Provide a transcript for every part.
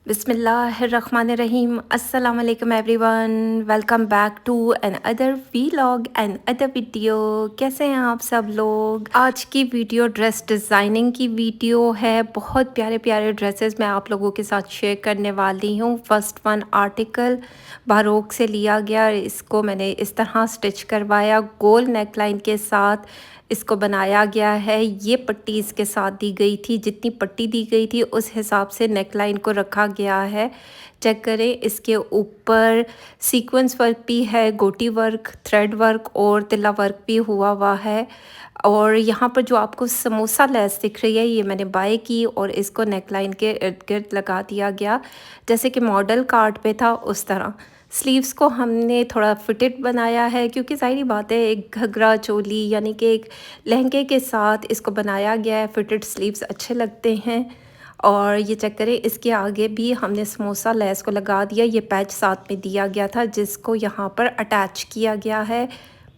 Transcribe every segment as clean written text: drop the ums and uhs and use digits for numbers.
बिस्मिल्लाहिर्रहमानिर्रहीम अस्सलाम वालेकुम everyone. Welcome back to another vlog and other video. कैसे हैं आप सब लोग? आज की वीडियो ड्रेस डिज़ाइनिंग की वीडियो है। बहुत प्यारे प्यारे ड्रेसेस मैं आप लोगों के साथ शेयर करने वाली हूँ। फर्स्ट वन आर्टिकल बारोक से लिया गया। इसको मैंने इस तरह स्टिच करवाया, गोल नेकलाइन के साथ इसको बनाया गया है। ये पट्टी इसके साथ दी गई थी, जितनी पट्टी दी गई थी उस हिसाब से नेकलाइन को रखा गया है। चेक करें, इसके ऊपर सीक्वेंस वर्क भी है, गोटी वर्क, थ्रेड वर्क और तिल्ला वर्क भी हुआ है। और यहाँ पर जो आपको समोसा लेस दिख रही है, ये मैंने बाय की और इसको नेकलाइन के इर्द गिर्द लगा दिया गया, जैसे कि मॉडल कार्ड पे था उस तरह। स्लीव्स को हमने थोड़ा फिटेड बनाया है, क्योंकि ज़ाहिर बात है एक घघरा चोली यानी कि एक लहंगे के साथ इसको बनाया गया है। फिटेड स्लीव्स अच्छे लगते हैं। और ये चेक करें, इसके आगे भी हमने समोसा लेस को लगा दिया। ये पैच साथ में दिया गया था जिसको यहाँ पर अटैच किया गया है।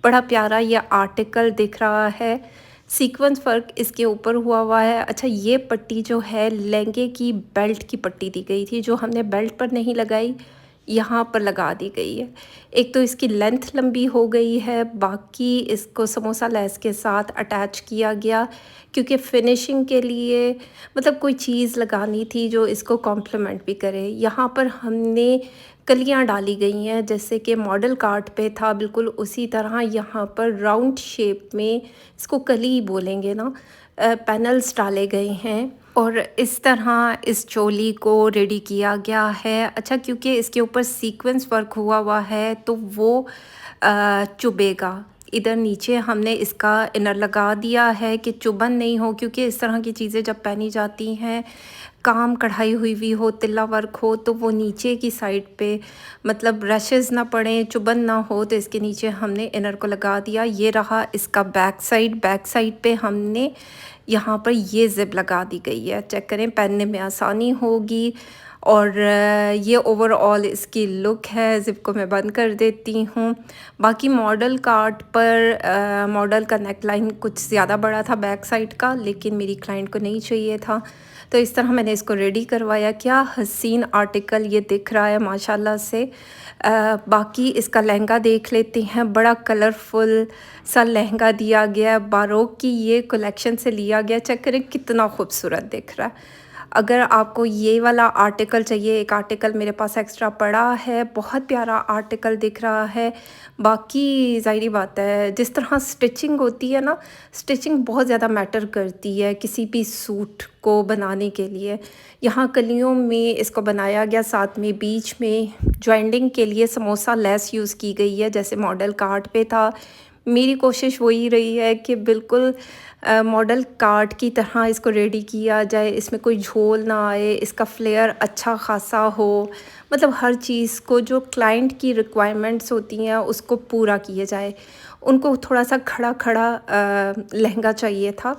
बड़ा प्यारा ये आर्टिकल दिख रहा है। सीक्वेंस वर्क इसके ऊपर हुआ है। अच्छा, ये पट्टी जो है लहंगे की बेल्ट की पट्टी दी गई थी, जो हमने बेल्ट पर नहीं लगाई, यहाँ पर लगा दी गई है। एक तो इसकी लेंथ लंबी हो गई है, बाकी इसको समोसा लेस के साथ अटैच किया गया, क्योंकि फिनिशिंग के लिए मतलब कोई चीज़ लगानी थी जो इसको कॉम्प्लीमेंट भी करे। यहाँ पर हमने कलियाँ डाली गई हैं, जैसे कि मॉडल कार्ड पे था बिल्कुल उसी तरह यहाँ पर राउंड शेप में, इसको कली ही बोलेंगे ना, पैनल्स डाले गए हैं। और इस तरह इस चोली को रेडी किया गया है। अच्छा, क्योंकि इसके ऊपर सीक्वेंस वर्क हुआ है तो वो चुभेगा। इधर नीचे हमने इसका इनर लगा दिया है कि चुभन नहीं हो, क्योंकि इस तरह की चीज़ें जब पहनी जाती हैं, काम कढ़ाई हुई हो, तिल्ला वर्क हो, तो वो नीचे की साइड पे मतलब रशेज़ ना पड़े, चुभन ना हो, तो इसके नीचे हमने इनर को लगा दिया। ये रहा इसका बैक साइड पे हमने यहाँ पर ये ज़िप लगा दी गई है। चेक करें, पहनने में आसानी होगी। और ये ओवरऑल इसकी लुक है। ज़िप को मैं बंद कर देती हूँ। बाकी मॉडल कार्ड पर मॉडल का नेकलाइन कुछ ज़्यादा बड़ा था बैक साइड का, लेकिन मेरी क्लाइंट को नहीं चाहिए था, तो इस तरह मैंने इसको रेडी करवाया। क्या हसीन आर्टिकल ये दिख रहा है माशाल्लाह से। बाकी इसका लहंगा देख लेते हैं। बड़ा कलरफुल सा लहंगा दिया गया, बारोक की ये कलेक्शन से लिया गया। चेक करें कितना खूबसूरत दिख रहा है। अगर आपको ये वाला आर्टिकल चाहिए, एक आर्टिकल मेरे पास एक्स्ट्रा पड़ा है, बहुत प्यारा आर्टिकल दिख रहा है। बाकी ज़ाहिरी बात है, जिस तरह स्टिचिंग होती है ना, स्टिचिंग बहुत ज़्यादा मैटर करती है किसी भी सूट को बनाने के लिए। यहाँ कलियों में इसको बनाया गया, साथ में बीच में जॉइंटिंग के लिए समोसा लेस यूज़ की गई है, जैसे मॉडल कार्ड पे था। मेरी कोशिश वही रही है कि बिल्कुल मॉडल कार्ड की तरह इसको रेडी किया जाए, इसमें कोई झोल ना आए, इसका फ्लेयर अच्छा खासा हो, मतलब हर चीज़ को जो क्लाइंट की रिक्वायरमेंट्स होती हैं उसको पूरा किया जाए। उनको थोड़ा सा खड़ा खड़ा लहंगा चाहिए था।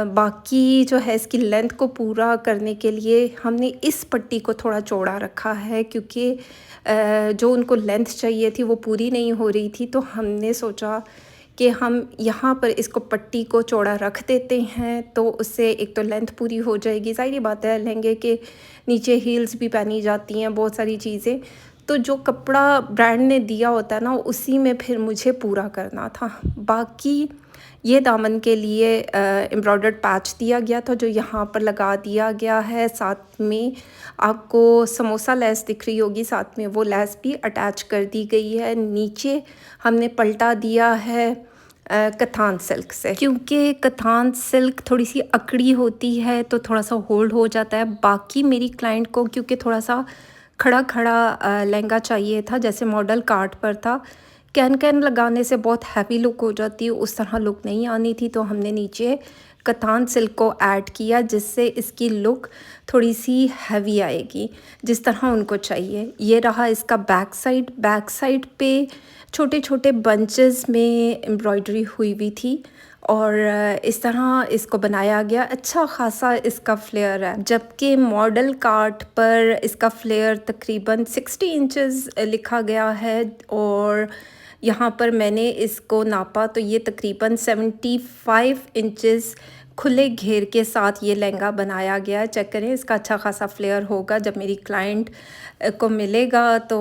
बाकी जो है इसकी लेंथ को पूरा करने के लिए हमने इस पट्टी को थोड़ा चौड़ा रखा है, क्योंकि जो उनको लेंथ चाहिए थी वो पूरी नहीं हो रही थी, तो हमने सोचा कि हम यहाँ पर इसको पट्टी को चौड़ा रख देते हैं, तो उससे एक तो लेंथ पूरी हो जाएगी। ज़ाहिर बात है लहंगे के नीचे हील्स भी पहनी जाती हैं, बहुत सारी चीज़ें, तो जो कपड़ा ब्रांड ने दिया होता है ना, उसी में फिर मुझे पूरा करना था। बाकी ये दामन के लिए एम्ब्रॉयडर्ड पैच दिया गया था, जो यहाँ पर लगा दिया गया है। साथ में आपको समोसा लेस दिख रही होगी, साथ में वो लेस भी अटैच कर दी गई है। नीचे हमने पलटा दिया है कथान सिल्क से, क्योंकि कथान सिल्क थोड़ी सी अकड़ी होती है तो थोड़ा सा होल्ड हो जाता है। बाकी मेरी क्लाइंट को क्योंकि थोड़ा सा खड़ा खड़ा लहंगा चाहिए था, जैसे मॉडल कार्ड पर था, कैन लगाने से बहुत हैवी लुक हो जाती है, उस तरह लुक नहीं आनी थी, तो हमने नीचे कतान सिल्क को ऐड किया, जिससे इसकी लुक थोड़ी सी हैवी आएगी, जिस तरह उनको चाहिए। ये रहा इसका बैक साइड पे छोटे छोटे बंचेस में एम्ब्रॉयडरी हुई थी, और इस तरह इसको बनाया गया। अच्छा खासा इसका फ्लेयर है, जबकि मॉडल कार्ड पर इसका फ्लेयर तकरीबन 60 इंचेस लिखा गया है, और यहाँ पर मैंने इसको नापा तो ये तकरीबन 75 इंचेस खुले घेर के साथ ये लहंगा बनाया गया है। चेक करें, इसका अच्छा खासा फ्लेयर होगा। जब मेरी क्लाइंट को मिलेगा तो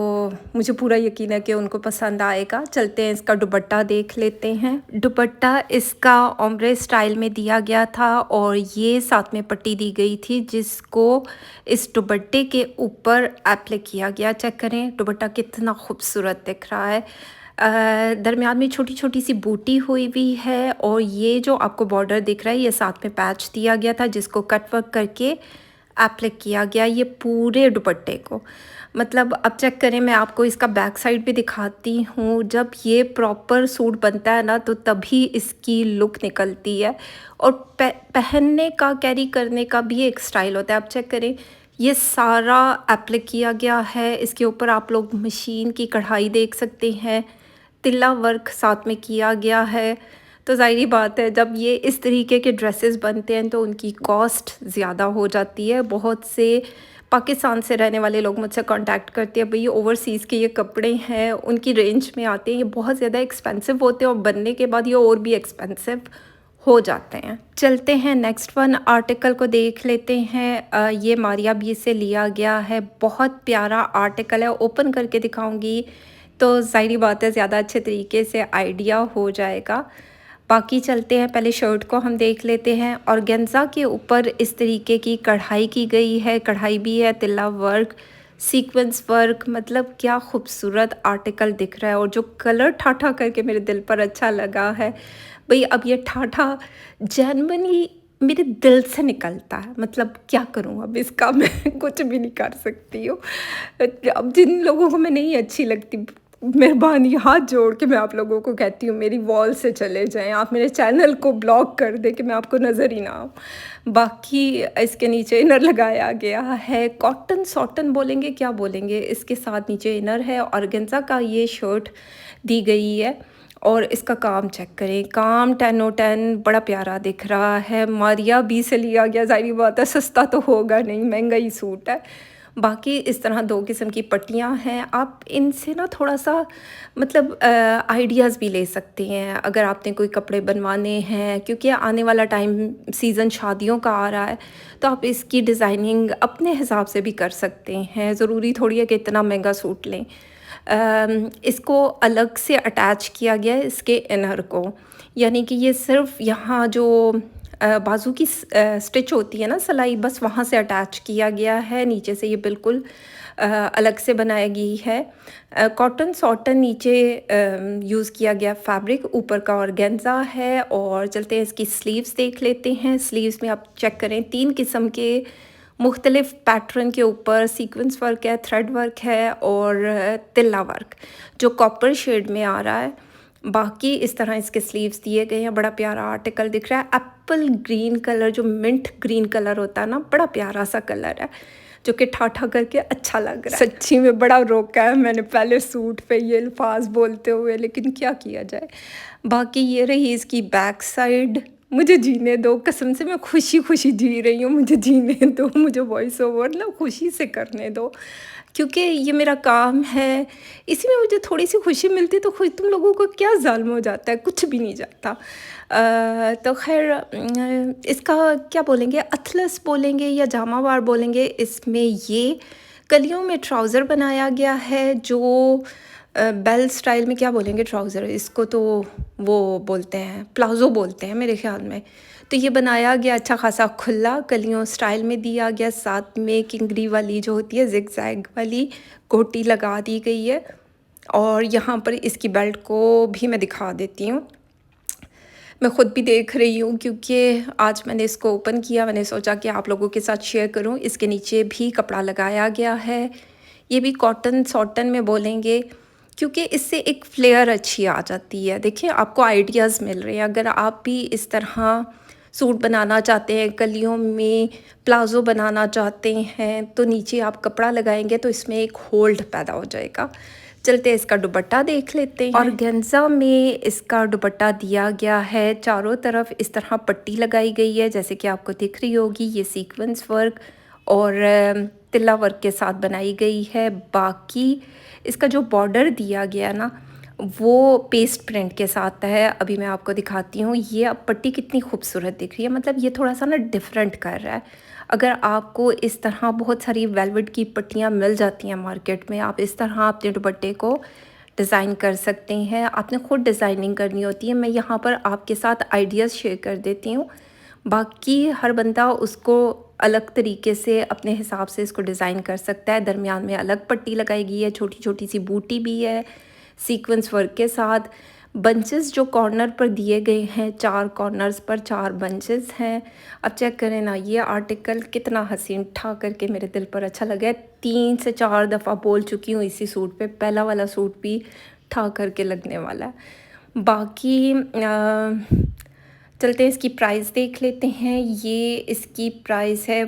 मुझे पूरा यकीन है कि उनको पसंद आएगा। चलते हैं, इसका दुपट्टा देख लेते हैं। दुपट्टा इसका ओम्ब्रे स्टाइल में दिया गया था और ये साथ में पट्टी दी गई थी जिसको इस दुपट्टे के ऊपर एप्लाई किया गया। चेक करें दुपट्टा कितना खूबसूरत दिख रहा है। दरमियान में छोटी छोटी सी बूटी हुई हुई है और ये जो आपको बॉर्डर दिख रहा है ये साथ में पैच दिया गया था जिसको कट वर्क करके एप्लाई किया गया ये पूरे दुपट्टे को। मतलब अब चेक करें, मैं आपको इसका बैक साइड भी दिखाती हूँ। जब ये प्रॉपर सूट बनता है ना तो तभी इसकी लुक निकलती है और पहनने का, कैरी करने का भी एक स्टाइल होता है। अब चेक करें, ये सारा एप्लाई किया गया है। इसके ऊपर आप लोग मशीन की कढ़ाई देख सकते हैं, तिल्ला वर्क साथ में किया गया है। तो ज़ाहिर बात है जब ये इस तरीके के ड्रेसेस बनते हैं तो उनकी कॉस्ट ज़्यादा हो जाती है। बहुत से पाकिस्तान से रहने वाले लोग मुझसे कांटेक्ट करते हैं, भई ओवरसीज़ के ये कपड़े हैं, उनकी रेंज में आते हैं, ये बहुत ज़्यादा एक्सपेंसिव होते हैं और बनने के बाद ये और भी एक्सपेंसिव हो जाते हैं। चलते हैं नेक्स्ट वन आर्टिकल को देख लेते हैं। ये मारिया बी से लिया गया है। बहुत प्यारा आर्टिकल है, ओपन करके दिखाऊंगी तो ज़ाहिर बात है ज़्यादा अच्छे तरीके से आइडिया हो जाएगा। बाकी चलते हैं, पहले शर्ट को हम देख लेते हैं। ऑर्गेन्जा के ऊपर इस तरीके की कढ़ाई की गई है, कढ़ाई भी है, तिल्ला वर्क, सीक्वेंस वर्क। मतलब क्या खूबसूरत आर्टिकल दिख रहा है और जो कलर ठाठा करके मेरे दिल पर अच्छा लगा है। भाई अब ये ठाठा जेन्युइनली मेरे दिल से निकलता है। मतलब क्या करूँ अब इसका मैं कुछ भी नहीं कर सकती हूँ। अब जिन लोगों को मैं नहीं अच्छी लगती, मेहरबानी हाथ जोड़ के मैं आप लोगों को कहती हूँ मेरी वॉल से चले जाएं, आप मेरे चैनल को ब्लॉक कर दें कि मैं आपको नज़र ही ना आऊँ। बाकी इसके नीचे इनर लगाया गया है, कॉटन सॉटन बोलेंगे क्या बोलेंगे, इसके साथ नीचे इनर है। ऑर्गेन्जा का ये शर्ट दी गई है और इसका काम चेक करें, काम 10/10 बड़ा प्यारा दिख रहा है। मारिया बी से लिया गया, ज़ाहिर बात है सस्ता तो होगा नहीं, महंगा ही सूट है। बाकी इस तरह 2 किस्म की पट्टियाँ हैं, आप इनसे ना थोड़ा-सा मतलब आइडियाज़ भी ले सकते हैं अगर आपने कोई कपड़े बनवाने हैं, क्योंकि आने वाला टाइम सीज़न शादियों का आ रहा है तो आप इसकी डिज़ाइनिंग अपने हिसाब से भी कर सकते हैं। ज़रूरी थोड़ी है कि इतना महंगा सूट लें। इसको अलग से अटैच किया गया है इसके इनर को, यानी कि ये सिर्फ़ यहाँ जो बाजू की स्टिच होती है ना सिलाई, बस वहाँ से अटैच किया गया है। नीचे से ये बिल्कुल अलग से बनाई गई है। कॉटन सॉटन नीचे यूज़ किया गया फैब्रिक, ऊपर का ऑर्गेन्जा है। और चलते हैं इसकी स्लीव्स देख लेते हैं। स्लीव्स में आप चेक करें 3 किस्म के मुख्तलिफ पैटर्न के ऊपर सीक्वेंस वर्क है, थ्रेड वर्क है और तिल्ला वर्क जो कॉपर शेड में आ रहा है। बाकी इस तरह इसके स्लीव्स दिए गए हैं। बड़ा प्यारा आर्टिकल दिख रहा है। एप्पल ग्रीन कलर, जो मिंट ग्रीन कलर होता है ना, बड़ा प्यारा सा कलर है जो कि ठाठा करके अच्छा लग रहा है। सच्ची में बड़ा रोका है मैंने पहले सूट पे ये अल्फाज बोलते हुए, लेकिन क्या किया जाए। बाकी ये रही इसकी बैक साइड। मुझे जीने दो, कसम से मैं खुशी खुशी जी रही हूँ, मुझे जीने दो, मुझे वॉइस ओवर ना खुशी से करने दो, क्योंकि ये मेरा काम है। इसी में मुझे थोड़ी सी खुशी मिलती है तो खुद तुम लोगों को क्या ज़ाल्म हो जाता है, कुछ भी नहीं जाता। तो खैर इसका क्या बोलेंगे, अथलस बोलेंगे या जामावार बोलेंगे। इसमें ये कलियों में ट्राउज़र बनाया गया है जो बेल स्टाइल में क्या बोलेंगे ट्राउज़र इसको, तो वो बोलते हैं प्लाज़ो बोलते हैं मेरे ख़्याल में। तो ये बनाया गया अच्छा खासा खुला कलियों स्टाइल में दिया गया, साथ में किंगरी वाली जो होती है ज़िगज़ैग वाली गोटी लगा दी गई है। और यहाँ पर इसकी बेल्ट को भी मैं दिखा देती हूँ। मैं ख़ुद भी देख रही हूँ क्योंकि आज मैंने इसको ओपन किया, मैंने सोचा कि आप लोगों के साथ शेयर करूँ। इसके नीचे भी कपड़ा लगाया गया है, ये भी कॉटन सॉटन में बोलेंगे क्योंकि इससे एक फ्लेयर अच्छी आ जाती है। देखिए आपको आइडियाज़ मिल रहे हैं। अगर आप भी इस तरह सूट बनाना चाहते हैं, कलियों में प्लाज़ो बनाना चाहते हैं, तो नीचे आप कपड़ा लगाएंगे तो इसमें एक होल्ड पैदा हो जाएगा। चलते इसका दुपट्टा देख लेते हैं। ऑर्गेन्जा में इसका दुपट्टा दिया गया है, चारों तरफ इस तरह पट्टी लगाई गई है जैसे कि आपको दिख रही होगी। ये सीक्वेंस वर्क और तिल्ला वर्क के साथ बनाई गई है। बाकी इसका जो बॉर्डर दिया गया ना वो पेस्ट प्रिंट के साथ है। अभी मैं आपको दिखाती हूँ, ये अब पट्टी कितनी खूबसूरत दिख रही है, मतलब ये थोड़ा-सा ना डिफरेंट कर रहा है। अगर आपको इस तरह बहुत सारी वेलवेट की पट्टियाँ मिल जाती हैं मार्केट में, आप इस तरह अपने दुपट्टे को डिज़ाइन कर सकते हैं। आपने खुद डिज़ाइनिंग करनी होती है। मैं यहाँ पर आपके साथ आइडियाज़ शेयर कर देती हूँ, बाकी हर बंदा उसको अलग तरीके से अपने हिसाब से इसको डिज़ाइन कर सकता है। दरमियान में अलग पट्टी लगाई गई है, छोटी-छोटी सी बूटी भी है सीक्वेंस वर्क के साथ। बंचेस जो कॉर्नर पर दिए गए हैं, 4 कॉर्नर्स पर 4 बंचेस हैं। अब चेक करें ना, ये आर्टिकल कितना हसीन ठा करके मेरे दिल पर अच्छा लगा है। 3 से 4 दफ़ा बोल चुकी हूँ इसी सूट पे, पहला वाला सूट भी ठा करके लगने वाला है। बाकी चलते हैं इसकी प्राइस देख लेते हैं। ये इसकी प्राइस है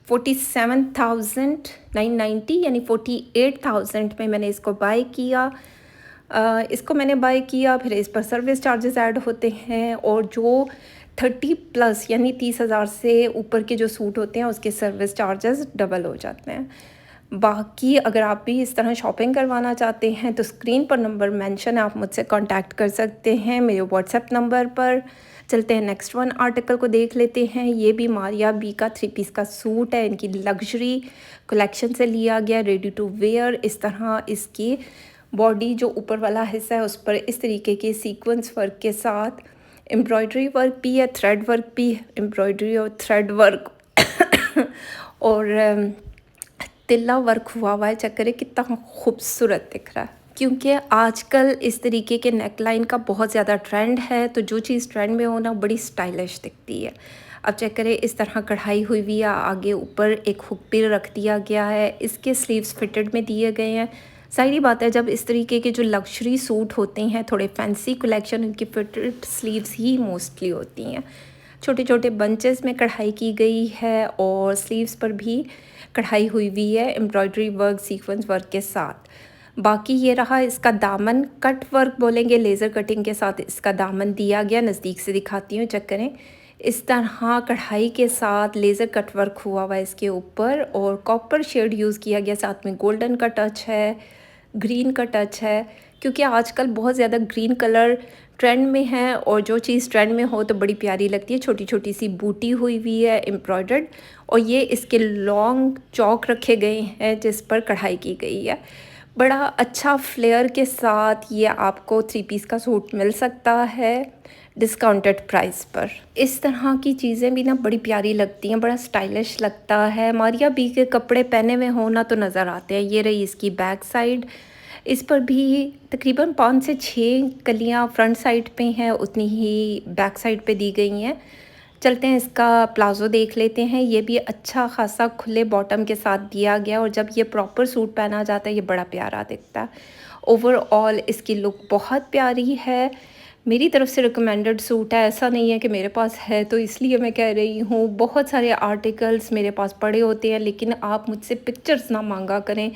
47,990 यानी 48,000 में मैंने इसको बाय किया। इसको मैंने बाय किया, फिर इस पर सर्विस चार्जेस ऐड होते हैं और जो 30 प्लस यानी 30,000 से ऊपर के जो सूट होते हैं उसके सर्विस चार्जेस डबल हो जाते हैं। बाकी अगर आप भी इस तरह शॉपिंग करवाना चाहते हैं तो स्क्रीन पर नंबर मेंशन है, आप मुझसे कांटेक्ट कर सकते हैं मेरे व्हाट्सएप नंबर पर। चलते हैं नेक्स्ट वन आर्टिकल को देख लेते हैं। ये भी मारिया बी का 3 पीस का सूट है, इनकी लग्जरी कलेक्शन से लिया गया, रेडी टू वेयर। इस तरह इसकी बॉडी जो ऊपर वाला हिस्सा है उस पर इस तरीके के सीक्वेंस वर्क के साथ एम्ब्रॉयडरी वर्क भी है, थ्रेड वर्क भी, एम्ब्रॉयडरी और थ्रेड वर्क और तिल्ला वर्क हुआ है। चेक करें कितना खूबसूरत दिख रहा है, क्योंकि आजकल इस तरीके के नेकलाइन का बहुत ज़्यादा ट्रेंड है, तो जो चीज़ ट्रेंड में हो ना बड़ी स्टाइलिश दिखती है। अब चेक करें, इस तरह कढ़ाई हुई हुई है, आगे ऊपर एक हुक भी रख दिया गया है, इसके स्लीव्स फिटेड में दिए गए हैं। ज़ाहिर बात है, जब इस तरीके के जो लग्जरी सूट होते हैं थोड़े फैंसी कलेक्शन, उनकी फिटेड स्लीव्स ही मोस्टली होती हैं। छोटे छोटे बंचेस में कढ़ाई की गई है और स्लीव्स पर भी कढ़ाई हुई हुई है एम्ब्रॉयडरी वर्क सीक्वेंस वर्क के साथ। बाकी ये रहा इसका दामन, कट वर्क बोलेंगे, लेज़र कटिंग के साथ इसका दामन दिया गया। नज़दीक से दिखाती हूँ, चेक करें, इस तरह कढ़ाई के साथ लेज़र कट वर्क हुआ हुआ है इसके ऊपर और कॉपर शेड यूज़ किया गया, साथ में गोल्डन का टच है, ग्रीन का टच है, क्योंकि आजकल बहुत ज़्यादा ग्रीन कलर ट्रेंड में है और जो चीज़ ट्रेंड में हो तो बड़ी प्यारी लगती है। छोटी छोटी सी बूटी हुई हुई है एम्ब्रॉयडर्ड, और ये इसके लॉन्ग चौक रखे गए हैं जिस पर कढ़ाई की गई है। बड़ा अच्छा फ्लेयर के साथ ये आपको 3 पीस का सूट मिल सकता है डिस्काउंटेड प्राइस पर। इस तरह की चीज़ें भी ना बड़ी प्यारी लगती हैं, बड़ा स्टाइलिश लगता है। मारिया बी के कपड़े पहने हुए होना तो नज़र आते हैं। ये रही इसकी बैक साइड, इस पर भी तकरीबन 5 से 6 कलियाँ फ्रंट साइड पे हैं, उतनी ही बैक साइड पे दी गई हैं। चलते हैं इसका प्लाज़ो देख लेते हैं। ये भी अच्छा खासा खुले बॉटम के साथ दिया गया और जब ये प्रॉपर सूट पहना जाता है ये बड़ा प्यारा दिखता है। ओवरऑल इसकी लुक बहुत प्यारी है। मेरी तरफ से रिकमेंडेड सूट है, ऐसा नहीं है कि मेरे पास है तो इसलिए मैं कह रही हूँ। बहुत सारे आर्टिकल्स मेरे पास पड़े होते हैं, लेकिन आप मुझसे पिक्चर्स ना मांगा करें।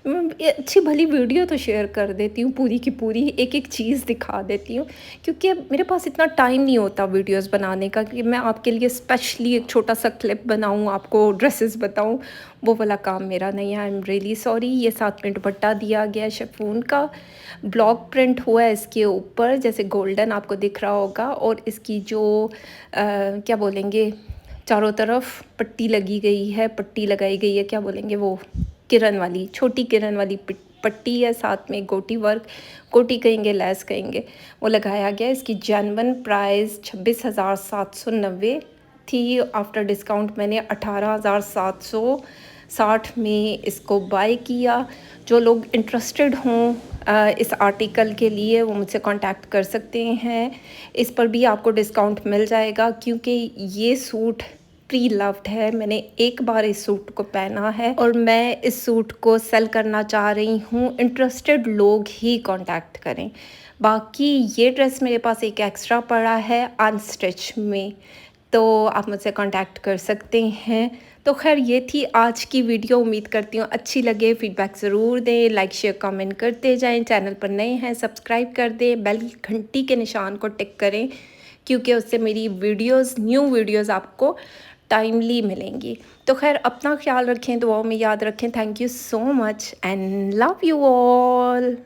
ये अच्छी भली वीडियो तो शेयर कर देती हूँ, पूरी की पूरी एक एक चीज़ दिखा देती हूँ, क्योंकि अब मेरे पास इतना टाइम नहीं होता वीडियोस बनाने का कि मैं आपके लिए स्पेशली एक छोटा सा क्लिप बनाऊँ, आपको ड्रेसेस बताऊँ। वो वाला काम मेरा नहीं है, आई एम रियली सॉरी। ये साथ में दुपट्टा दिया गया शिफॉन का, ब्लॉक प्रिंट हुआ है इसके ऊपर, जैसे गोल्डन आपको दिख रहा होगा, और इसकी जो क्या बोलेंगे, चारों तरफ पट्टी लगी गई है, पट्टी लगाई गई है, क्या बोलेंगे वो, किरण वाली, छोटी किरण वाली पट्टी है, साथ में गोटी वर्क, गोटी कहेंगे, लेस कहेंगे, वो लगाया गया। इसकी जेन्युइन प्राइस 26,790 थी। आफ्टर डिस्काउंट मैंने 18,760 में इसको बाय किया। जो लोग इंटरेस्टेड हों इस आर्टिकल के लिए वो मुझसे कांटेक्ट कर सकते हैं। इस पर भी आपको डिस्काउंट मिल जाएगा, क्योंकि ये सूट प्री लव्ड है। मैंने एक बार इस सूट को पहना है और मैं इस सूट को सेल करना चाह रही हूँ। इंटरेस्टेड लोग ही कांटेक्ट करें। बाकी ये ड्रेस मेरे पास एक एक्स्ट्रा पड़ा है अनस्टिच में, तो आप मुझसे कांटेक्ट कर सकते हैं। तो खैर ये थी आज की वीडियो, उम्मीद करती हूँ अच्छी लगे। फीडबैक ज़रूर दें, लाइक शेयर कमेंट करते जाएं। चैनल पर नए हैं सब्सक्राइब कर दें, बेल घंटी के निशान को टिक करें, क्योंकि उससे मेरी वीडियोस, न्यू वीडियोस आपको टाइमली मिलेंगी। तो खैर अपना ख्याल रखें, दुआओं में याद रखें। Thank you so much and love you all.